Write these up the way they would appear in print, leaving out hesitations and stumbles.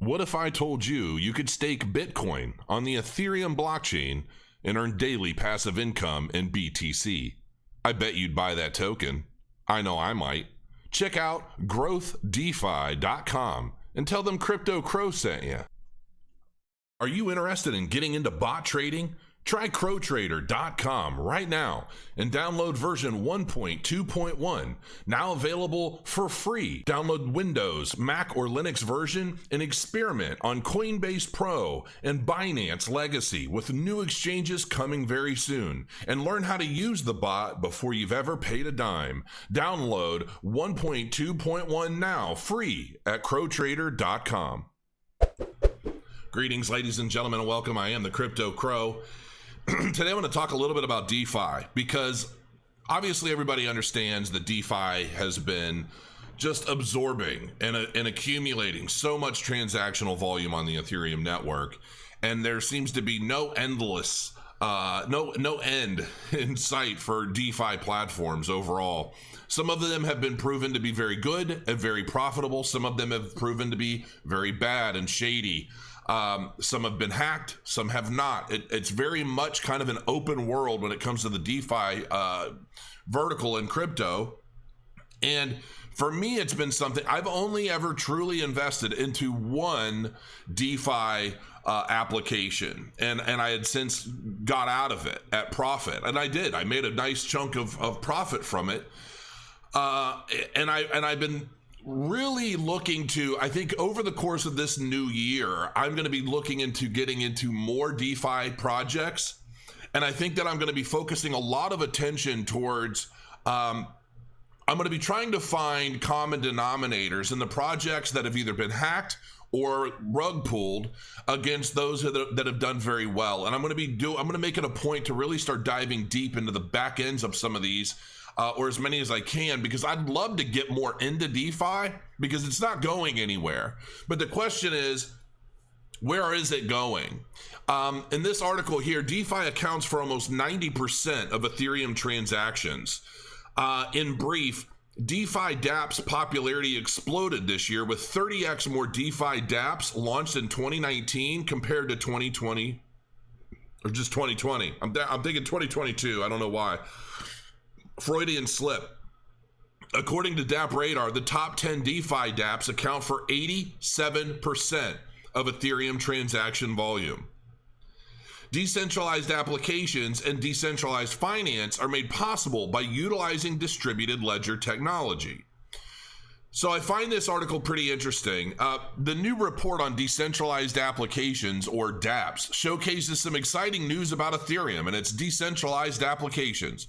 What if I told you you could stake Bitcoin on the Ethereum blockchain and earn daily passive income in BTC? I bet you'd buy that token. I know I might. Check out growthdefi.com and tell them Crypto Crow sent you. Are you interested in getting into bot trading? Try crowtrader.com right now and download version 1.2.1, now available for free. Download Windows, Mac, or Linux version and experiment on Coinbase Pro and Binance Legacy with new exchanges coming very soon. And learn how to use the bot before you've ever paid a dime. Download 1.2.1 now, free at crowtrader.com. Greetings, ladies and gentlemen, and welcome. I am the Crypto Crow. Today I want to talk a little bit about DeFi because obviously everybody understands that DeFi has been just absorbing and accumulating so much transactional volume on the Ethereum network, and there seems to be no end in sight for DeFi platforms overall. Some of them have been proven to be very good and very profitable. Some of them have proven to be very bad and shady. Some have been hacked, some have not. It's very much kind of an open world when it comes to the DeFi vertical in crypto. And for me, it's been something I've only ever truly invested into one DeFi application, and I had since got out of it at profit, and I did. I made a nice chunk of profit from it, and I've been really looking to, I think over the course of this new year, I'm going to be looking into getting into more DeFi projects. And I think that I'm going to be focusing a lot of attention towards, I'm going to be trying to find common denominators in the projects that have either been hacked or rug pulled against those that have done very well. And I'm going to make it a point to really start diving deep into the back ends of some of these, or as many as I can, because I'd love to get more into DeFi because it's not going anywhere. But the question is, where is it going? In this article here, DeFi accounts for almost 90% of Ethereum transactions. In brief, DeFi dApps popularity exploded this year with 30x more DeFi dApps launched in 2019 compared to 2020, or just 2020. I'm thinking 2022. I don't know why. Freudian slip. According to LBRY, the top 10 DeFi dApps account for 87% of Ethereum transaction volume. Decentralized applications and decentralized finance are made possible by utilizing distributed ledger technology. So I find this article pretty interesting. The new report on decentralized applications, or dApps, showcases some exciting news about Ethereum and its decentralized applications.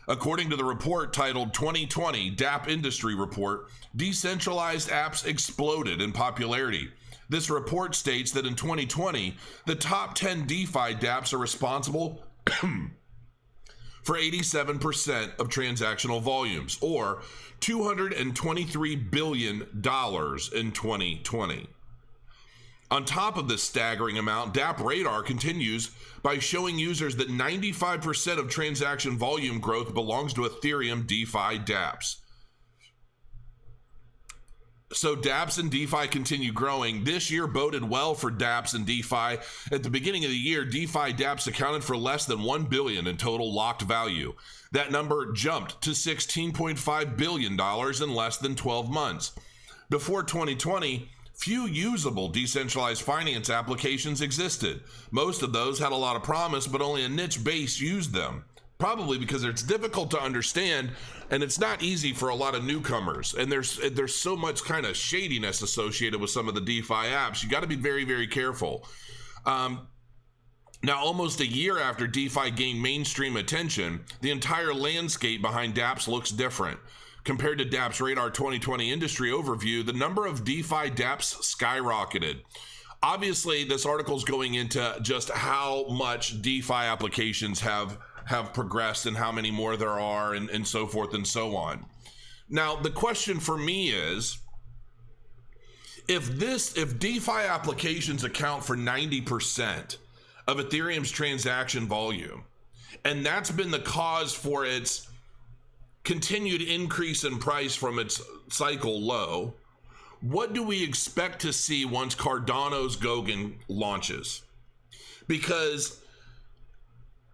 According to the report titled 2020 dApp Industry Report, decentralized apps exploded in popularity. This report states that in 2020, the top 10 DeFi dApps are responsible for 87% of transactional volumes, or $223 billion in 2020. On top of this staggering amount, LBRY continues by showing users that 95% of transaction volume growth belongs to Ethereum DeFi dApps. So dApps and DeFi continue growing. This year boded well for dApps and DeFi. At the beginning of the year, DeFi dApps accounted for less than $1 billion in total locked value. That number jumped to $16.5 billion in less than 12 months. Before 2020, few usable decentralized finance applications existed. Most of those had a lot of promise, but only a niche base used them. Probably because it's difficult to understand and it's not easy for a lot of newcomers. And there's so much kind of shadiness associated with some of the DeFi apps. You got to be very, very careful. Now, almost a year after DeFi gained mainstream attention, the entire landscape behind dApps looks different. Compared to LBRY 2020 industry overview, the number of DeFi dApps skyrocketed. Obviously, this article is going into just how much DeFi applications have progressed and how many more there are and so forth and so on. Now, the question for me is, if DeFi applications account for 90% of Ethereum's transaction volume, and that's been the cause for its continued increase in price from its cycle low, what do we expect to see once Cardano's Goguen launches? Because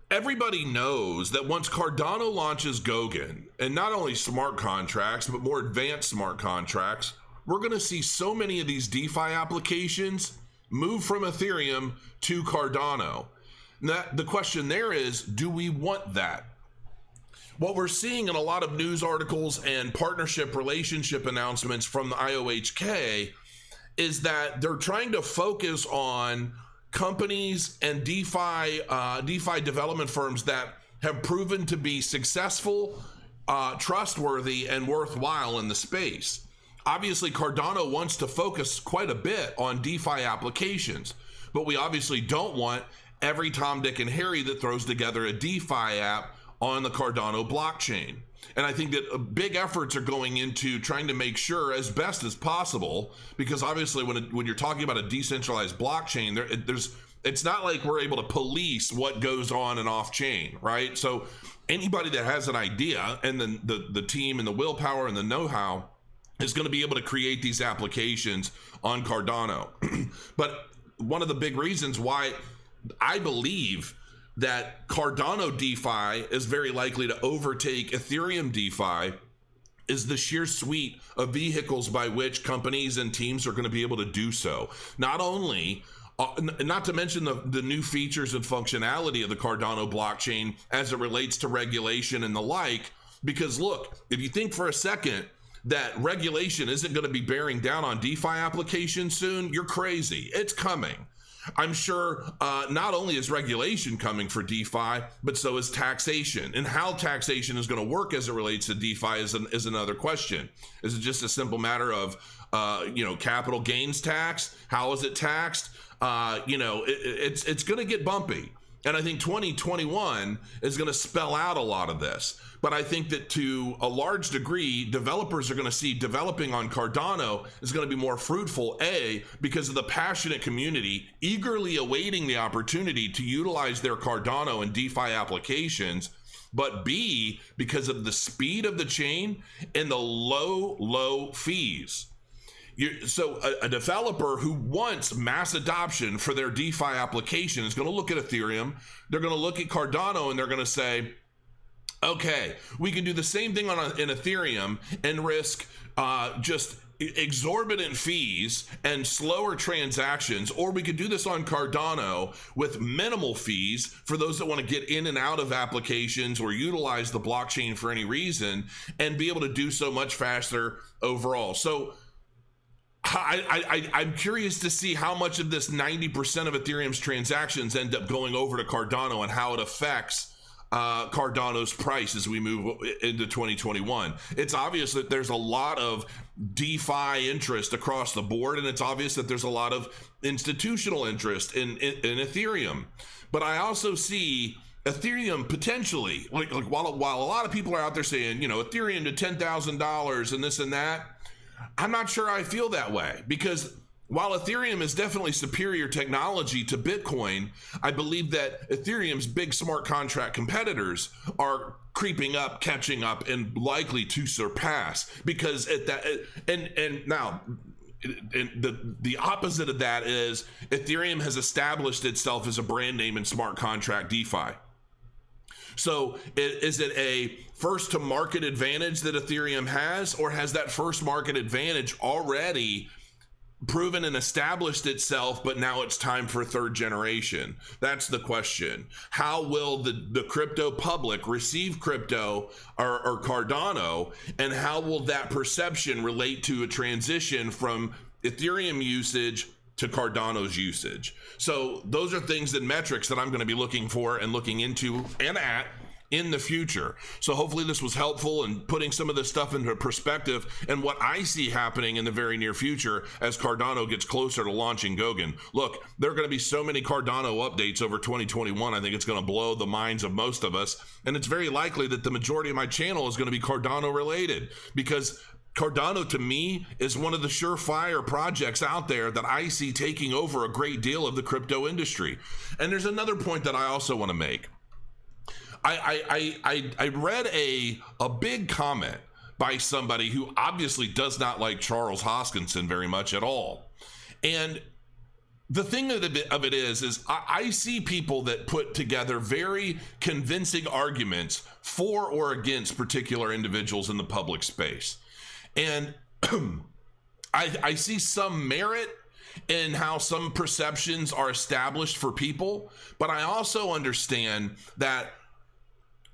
everybody knows that once Cardano launches Goguen, and not only smart contracts, but more advanced smart contracts, we're going to see so many of these DeFi applications move from Ethereum to Cardano. Now, the question there is, do we want that? What we're seeing in a lot of news articles and partnership relationship announcements from the IOHK is that they're trying to focus on companies and DeFi development firms that have proven to be successful, trustworthy, and worthwhile in the space. Obviously, Cardano wants to focus quite a bit on DeFi applications, but we obviously don't want every Tom, Dick, and Harry that throws together a DeFi app on the Cardano blockchain. And I think that big efforts are going into trying to make sure as best as possible, because obviously when you're talking about a decentralized blockchain, it's not like we're able to police what goes on and off chain, right? So anybody that has an idea, and then the team and the willpower and the know-how is going to be able to create these applications on Cardano. But one of the big reasons why I believe that Cardano DeFi is very likely to overtake Ethereum DeFi is the sheer suite of vehicles by which companies and teams are going to be able to do so. Not only, not to mention the new features and functionality of the Cardano blockchain as it relates to regulation and the like, because look, if you think for a second that regulation isn't going to be bearing down on DeFi applications soon, you're crazy. It's coming. I'm sure not only is regulation coming for DeFi, but so is taxation. And how taxation is going to work as it relates to DeFi is another question. Is it just a simple matter of, capital gains tax? How is it taxed? It's going to get bumpy. And I think 2021 is going to spell out a lot of this. But I think that to a large degree, developers are going to see developing on Cardano is going to be more fruitful, A, because of the passionate community eagerly awaiting the opportunity to utilize their Cardano and DeFi applications, but B, because of the speed of the chain and the low fees. So a developer who wants mass adoption for their DeFi application is going to look at Ethereum, they're going to look at Cardano, and they're going to say, okay, we can do the same thing in Ethereum and risk just exorbitant fees and slower transactions, or we could do this on Cardano with minimal fees for those that want to get in and out of applications or utilize the blockchain for any reason and be able to do so much faster overall. So I'm curious to see how much of this 90% of Ethereum's transactions end up going over to Cardano and how it affects Cardano's price as we move into 2021. It's obvious that there's a lot of DeFi interest across the board, and it's obvious that there's a lot of institutional interest in Ethereum. But I also see Ethereum potentially, like while a lot of people are out there saying, Ethereum to $10,000 and this and that, I'm not sure I feel that way, because while Ethereum is definitely superior technology to Bitcoin, I believe that Ethereum's big smart contract competitors are creeping up, catching up, and likely to surpass, because at that and now the opposite of that is Ethereum has established itself as a brand name in smart contract DeFi. So is it a first to market advantage that Ethereum has, or has that first market advantage already proven and established itself, but now it's time for third generation? That's the question. How will the crypto public receive crypto or Cardano, and how will that perception relate to a transition from Ethereum usage to Cardano's usage? So those are things and metrics that I'm going to be looking for and looking into and at in the future. So hopefully this was helpful in putting some of this stuff into perspective and what I see happening in the very near future as Cardano gets closer to launching Goguen. Look, there are going to be so many Cardano updates over 2021. I think it's going to blow the minds of most of us. And it's very likely that the majority of my channel is going to be Cardano related, because Cardano to me is one of the surefire projects out there that I see taking over a great deal of the crypto industry. And there's another point that I also want to make. I read a big comment by somebody who obviously does not like Charles Hoskinson very much at all. And the thing of it is I see people that put together very convincing arguments for or against particular individuals in the public space. And I see some merit in how some perceptions are established for people, but I also understand that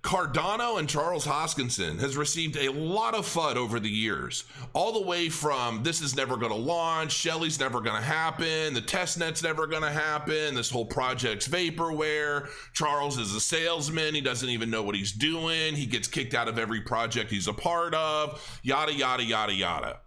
Cardano and Charles Hoskinson has received a lot of FUD over the years, all the way from this is never going to launch, Shelly's never going to happen, the testnet's never going to happen, this whole project's vaporware, Charles is a salesman, he doesn't even know what he's doing, he gets kicked out of every project he's a part of, yada, yada, yada, yada.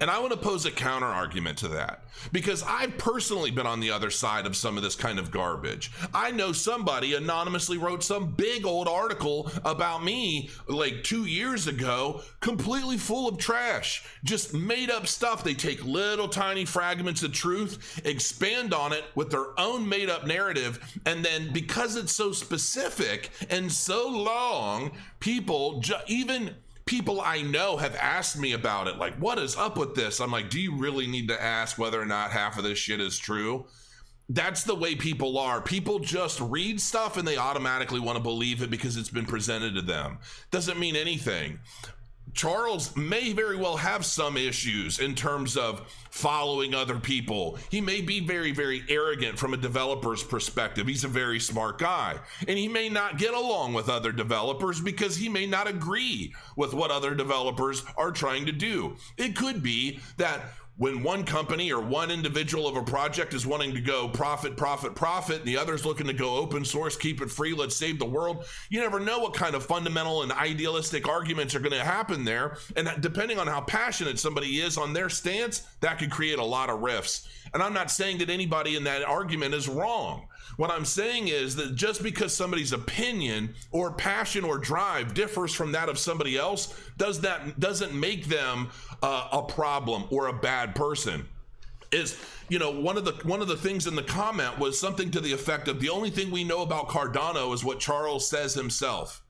And I want to pose a counter argument to that, because I've personally been on the other side of some of this kind of garbage. I know somebody anonymously wrote some big old article about me like 2 years ago, completely full of trash, just made up stuff. They take little tiny fragments of truth, expand on it with their own made up narrative. And then because it's so specific and so long, people, even people I know, have asked me about it. Like, what is up with this? I'm like, do you really need to ask whether or not half of this shit is true? That's the way people are. People just read stuff and they automatically want to believe it because it's been presented to them. Doesn't mean anything. Charles may very well have some issues in terms of following other people. He may be very, very arrogant from a developer's perspective. He's a very smart guy, and he may not get along with other developers because he may not agree with what other developers are trying to do. It could be that when one company or one individual of a project is wanting to go profit, and the other's looking to go open source, keep it free, let's save the world, you never know what kind of fundamental and idealistic arguments are going to happen there. And depending on how passionate somebody is on their stance, that could create a lot of rifts. And I'm not saying that anybody in that argument is wrong. What I'm saying is that just because somebody's opinion or passion or drive differs from that of somebody else, doesn't make them a problem or a bad person. Is, you know, one of the things in the comment was something to the effect of, the only thing we know about Cardano is what Charles says himself.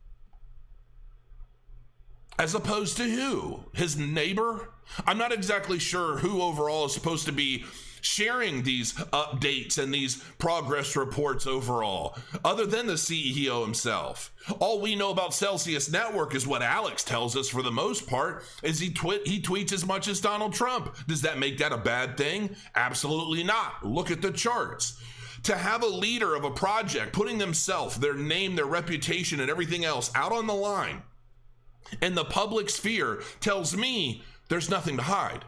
As opposed to who? His neighbor? I'm not exactly sure who overall is supposed to be sharing these updates and these progress reports overall, other than the CEO himself. All we know about Celsius Network is what Alex tells us for the most part, is he tweets as much as Donald Trump. Does that make that a bad thing? Absolutely not. Look at the charts. To have a leader of a project putting themselves, their name, their reputation, and everything else out on the line, and the public sphere tells me there's nothing to hide.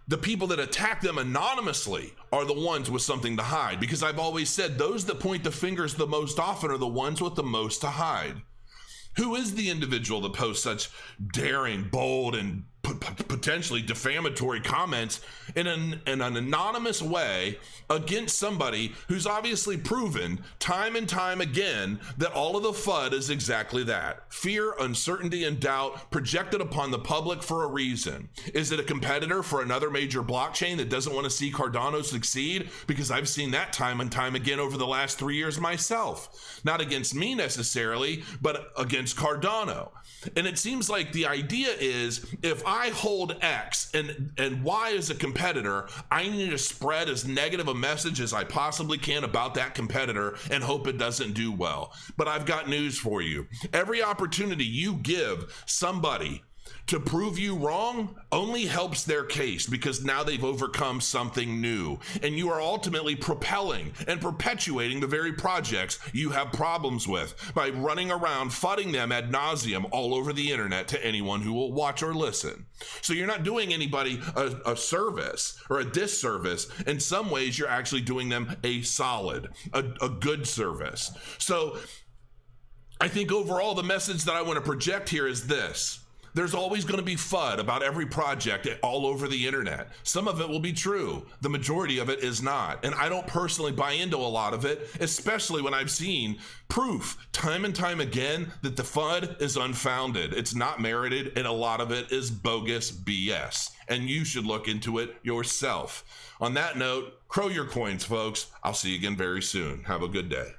The people that attack them anonymously are the ones with something to hide, because I've always said those that point the fingers the most often are the ones with the most to hide. Who is the individual that posts such daring, bold, and potentially defamatory comments in an anonymous way against somebody who's obviously proven time and time again that all of the FUD is exactly that? Fear, uncertainty, and doubt projected upon the public for a reason. Is it a competitor for another major blockchain that doesn't want to see Cardano succeed? Because I've seen that time and time again over the last 3 years myself. Not against me necessarily, but against Cardano. And it seems like the idea is, if I hold X and Y as a competitor, I need to spread as negative a message as I possibly can about that competitor and hope it doesn't do well. But I've got news for you. Every opportunity you give somebody to prove you wrong only helps their case, because now they've overcome something new, and you are ultimately propelling and perpetuating the very projects you have problems with by running around fudding them ad nauseum all over the internet to anyone who will watch or listen. So you're not doing anybody a service or a disservice. In some ways, you're actually doing them a solid, a good service. So I think overall the message that I want to project here is this. There's always going to be FUD about every project all over the internet. Some of it will be true. The majority of it is not. And I don't personally buy into a lot of it, especially when I've seen proof time and time again that the FUD is unfounded. It's not merited, and a lot of it is bogus BS. And you should look into it yourself. On that note, crow your coins, folks. I'll see you again very soon. Have a good day.